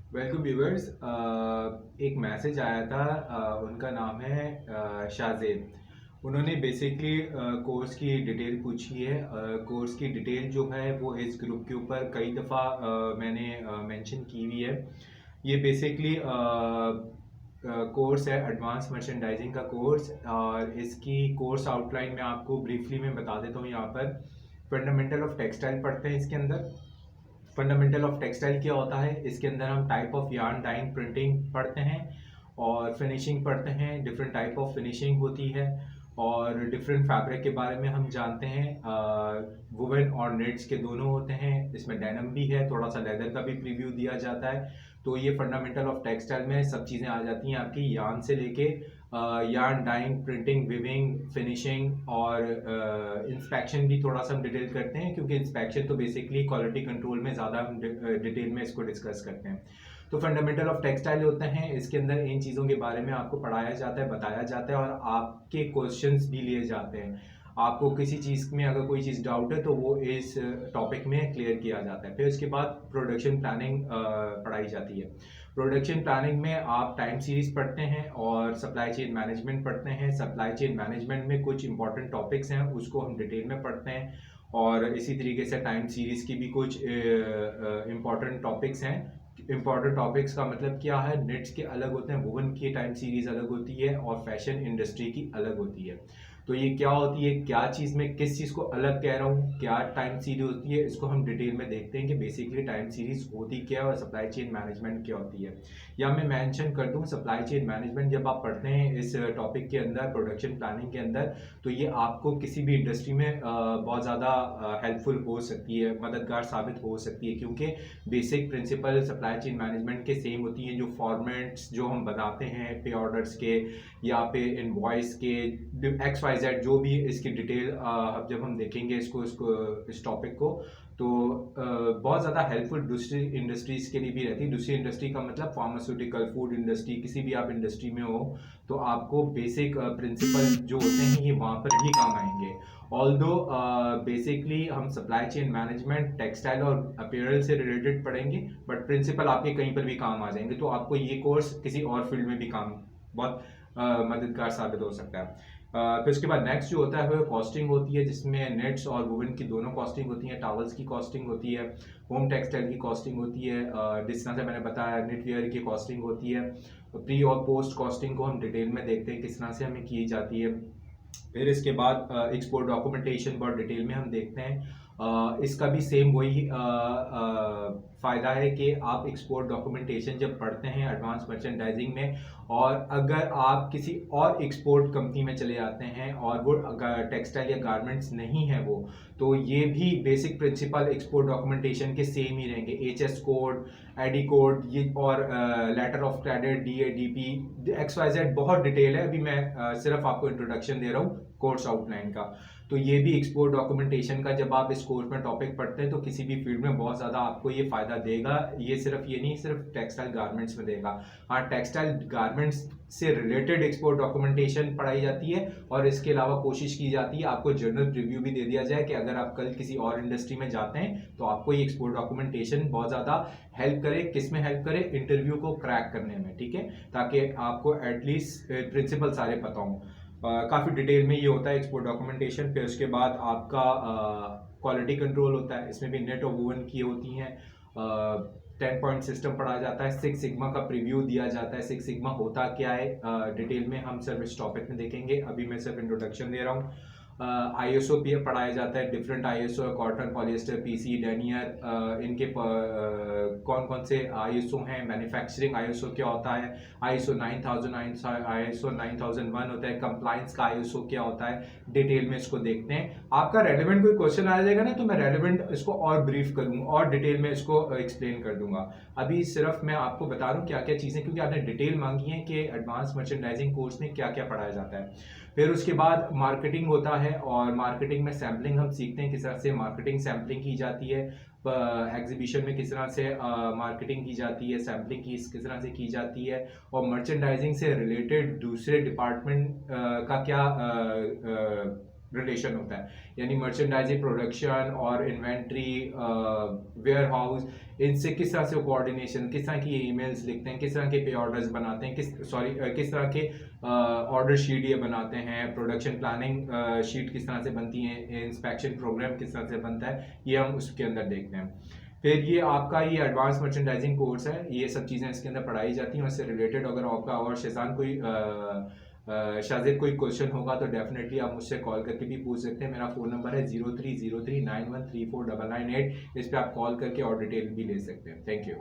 Welcome viewers. एक message आया था। उनका नाम है शाहजेब। उन्होंने बेसिकली कोर्स की डिटेल पूछी है। कोर्स की डिटेल जो है वो इस ग्रुप के ऊपर कई दफ़ा मैंने मेंशन की हुई है। ये बेसिकली कोर्स है एडवांस मर्चेंडाइजिंग का कोर्स, और इसकी कोर्स आउटलाइन में आपको ब्रीफली मैं बता देता हूँ। यहाँ पर फंडामेंटल ऑफ टेक्सटाइल पढ़ते हैं। इसके अंदर फंडामेंटल ऑफ टेक्सटाइल क्या होता है, इसके अंदर हम type of yarn dying printing पढ़ते हैं और फिनिशिंग पढ़ते हैं। डिफरेंट टाइप ऑफ फिनिशिंग होती है और डिफरेंट फैब्रिक के बारे में हम जानते हैं। वुवन और नेट्स के दोनों होते हैं, इसमें डेनिम भी है, थोड़ा सा लेदर का भी प्रीव्यू दिया जाता है। तो ये फंडामेंटल ऑफ टेक्सटाइल में सब चीज़ें आ जाती हैं आपकी, यार्न से लेके yarn dying printing viewing finishing, और इंस्पेक्शन भी थोड़ा सा हम डिटेल करते हैं, क्योंकि इंस्पेक्शन तो बेसिकली क्वालिटी कंट्रोल में ज़्यादा हम डिटेल में इसको डिस्कस करते हैं। तो फंडामेंटल ऑफ टेक्सटाइल होते हैं, इसके अंदर इन चीज़ों के बारे में आपको पढ़ाया जाता है, बताया जाता है, और आपके क्वेश्चंस भी लिए जाते हैं। आपको किसी चीज़ में अगर कोई चीज़ डाउट है तो वो इस टॉपिक में क्लियर किया जाता है। फिर उसके बाद प्रोडक्शन प्लानिंग पढ़ाई जाती है। प्रोडक्शन प्लानिंग में आप टाइम सीरीज पढ़ते हैं और सप्लाई चेन मैनेजमेंट पढ़ते हैं। सप्लाई चेन मैनेजमेंट में कुछ इंपॉर्टेंट टॉपिक्स हैं, उसको हम डिटेल में पढ़ते हैं, और इसी तरीके से टाइम सीरीज की भी कुछ इंपॉर्टेंट टॉपिक्स हैं। इंपॉर्टेंट टॉपिक्स का मतलब क्या है, नेट्स के अलग होते हैं, वुवन की टाइम सीरीज अलग होती है, और फैशन इंडस्ट्री की अलग होती है। तो ये क्या होती है, क्या चीज़ में किस चीज़ को अलग कह रहा हूँ, क्या टाइम सीरीज होती है, इसको हम डिटेल में देखते हैं कि बेसिकली टाइम सीरीज होती क्या है और सप्लाई चेन मैनेजमेंट क्या होती है। या मैं मेंशन कर दूँ, सप्लाई चेन मैनेजमेंट जब आप पढ़ते हैं इस टॉपिक के अंदर, प्रोडक्शन प्लानिंग के अंदर, तो ये आपको किसी भी इंडस्ट्री में बहुत ज़्यादा हेल्पफुल हो सकती है, मददगार साबित हो सकती है, क्योंकि basic principle supply chain management के सेम होती हैं। जो फॉर्मेट्स जो हम बनाते हैं पे ऑर्डर्स के या पे इनवॉइस के, एक्स वाई जेड जो भी इसकी डिटेल अब जब हम देखेंगे इसको इस टॉपिक को, तो बहुत ज़्यादा हेल्पफुल दूसरी इंडस्ट्रीज़ के लिए भी रहती है। दूसरी इंडस्ट्री का मतलब फार्मास्यूटिकल, फूड इंडस्ट्री, किसी भी आप इंडस्ट्री में हो तो आपको बेसिक प्रिंसिपल जो होते हैं ये वहाँ पर ही काम आएंगे। ऑल्दो बेसिकली हम सप्लाई चेन मैनेजमेंट टेक्सटाइल और अपीयरल से रिलेटेड पढ़ेंगे, बट प्रिंसिपल आपके कहीं पर भी काम आ जाएंगे। तो आपको ये कोर्स किसी और फील्ड में भी काम बहुत मददगार साबित हो सकता है। फिर उसके बाद नेक्स्ट जो होता है वो कॉस्टिंग होती है, जिसमें नेट्स और वुवन की दोनों कॉस्टिंग होती है, टॉवल्स की कॉस्टिंग होती है, होम टेक्सटाइल की कॉस्टिंग होती है, जिस तरह से मैंने बताया नेटवेयर की कॉस्टिंग होती है। प्री और पोस्ट कॉस्टिंग को हम डिटेल में देखते हैं किस तरह से हमें की जाती है। फिर इसके बाद एक्सपोर्ट डॉक्यूमेंटेशन बहुत डिटेल में हम देखते हैं। इसका भी सेम वही फ़ायदा है कि आप एक्सपोर्ट डॉक्यूमेंटेशन जब पढ़ते हैं एडवांस मर्चेंडाइजिंग में, और अगर आप किसी और एक्सपोर्ट कंपनी में चले जाते हैं और वो टेक्सटाइल या गारमेंट्स नहीं है वो, तो ये भी बेसिक प्रिंसिपल एक्सपोर्ट डॉक्यूमेंटेशन के सेम ही रहेंगे। एचएस कोड, एडी कोड, ये और letter of credit, DA, DP, X Y Z बहुत डिटेल है। अभी मैं सिर्फ आपको इंट्रोडक्शन दे रहा हूँ कोर्स आउटलाइन का। तो ये भी एक्सपोर्ट डॉक्यूमेंटेशन का जब आप इस कोर्स में टॉपिक पढ़ते हैं तो किसी भी फील्ड में बहुत ज़्यादा आपको ये फ़ायदा देगा। ये नहीं सिर्फ टेक्सटाइल गारमेंट्स में देगा। हाँ, टेक्सटाइल गारमेंट्स से रिलेटेड एक्सपोर्ट डॉक्यूमेंटेशन पढ़ाई जाती है, और इसके अलावा कोशिश की जाती है आपको जर्नल रिव्यू भी दे दिया जाए कि अगर आप कल किसी और इंडस्ट्री में जाते हैं तो आपको ये एक्सपोर्ट डॉक्यूमेंटेशन बहुत ज़्यादा हेल्प करे। किस में हेल्प करे, इंटरव्यू को क्रैक करने में, ठीक है, ताकि आपको एटलीस्ट प्रिंसिपल सारे पता हों। काफ़ी डिटेल में ये होता है एक्सपोर्ट डॉक्यूमेंटेशन। फिर उसके बाद आपका क्वालिटी कंट्रोल होता है, इसमें भी नेट और वुवन की होती हैं। 10 पॉइंट सिस्टम पढ़ा जाता है, 6 सिग्मा का प्रीव्यू दिया जाता है। 6 सिग्मा होता क्या है डिटेल में हम सिर्फ इस टॉपिक में देखेंगे, अभी मैं सिर्फ इंट्रोडक्शन दे रहा हूँ। आईएसओ भी पढ़ाया जाता है, different ISO, cotton, polyester, PC, denier, इनके कौन कौन से आईएसओ हैं। मैन्युफैक्चरिंग आईएसओ क्या होता है, आईएसओ 9000, आईएसओ 9001 होता है। कंप्लायंस का आईएसओ क्या होता है, डिटेल में इसको देखते हैं। आपका रेलेवेंट कोई क्वेश्चन आ जाएगा ना तो मैं रेलेवेंट इसको और ब्रीफ करूंगा और डिटेल में इसको एक्सप्लेन कर दूंगा। अभी सिर्फ मैं आपको बता रहा हूँ क्या क्या चीज़ें, क्योंकि आपने डिटेल मांगी है कि एडवांस मर्चेंडाइजिंग कोर्स में क्या क्या पढ़ाया जाता है। फिर उसके बाद मार्केटिंग होता है, और मार्केटिंग में सैम्पलिंग हम सीखते हैं किस तरह से मार्केटिंग सैम्पलिंग की जाती है, एग्जीबिशन में किस तरह से मार्केटिंग की जाती है, सैम्पलिंग किस तरह से की जाती है, और मर्चेंडाइजिंग से रिलेटेड दूसरे डिपार्टमेंट का क्या रिलेशन होता है, यानी मर्चेंडाइजिंग, प्रोडक्शन और इन्वेंट्री, वेयर हाउस, इनसे किस तरह से कोऑर्डिनेशन, किस तरह की ईमेल्स लिखते हैं, किस तरह के पे ऑर्डर्स बनाते हैं, किस तरह के ऑर्डर शीट ये बनाते हैं, प्रोडक्शन प्लानिंग शीट किस तरह से बनती है, इंस्पेक्शन प्रोग्राम किस तरह से बनता है, ये हम उसके अंदर देखते हैं। फिर ये आपका ये एडवांस मर्चेंडाइजिंग कोर्स है, ये सब चीज़ें इसके अंदर पढ़ाई जाती हैं। उससे रिलेटेड अगर आपका और शेजान कोई शाजिद कोई क्वेश्चन होगा तो डेफिनेटली आप मुझसे कॉल करके भी पूछ सकते हैं। मेरा फ़ोन नंबर है 030391349998। इस पर आप कॉल करके और डिटेल भी ले सकते हैं। Thank you.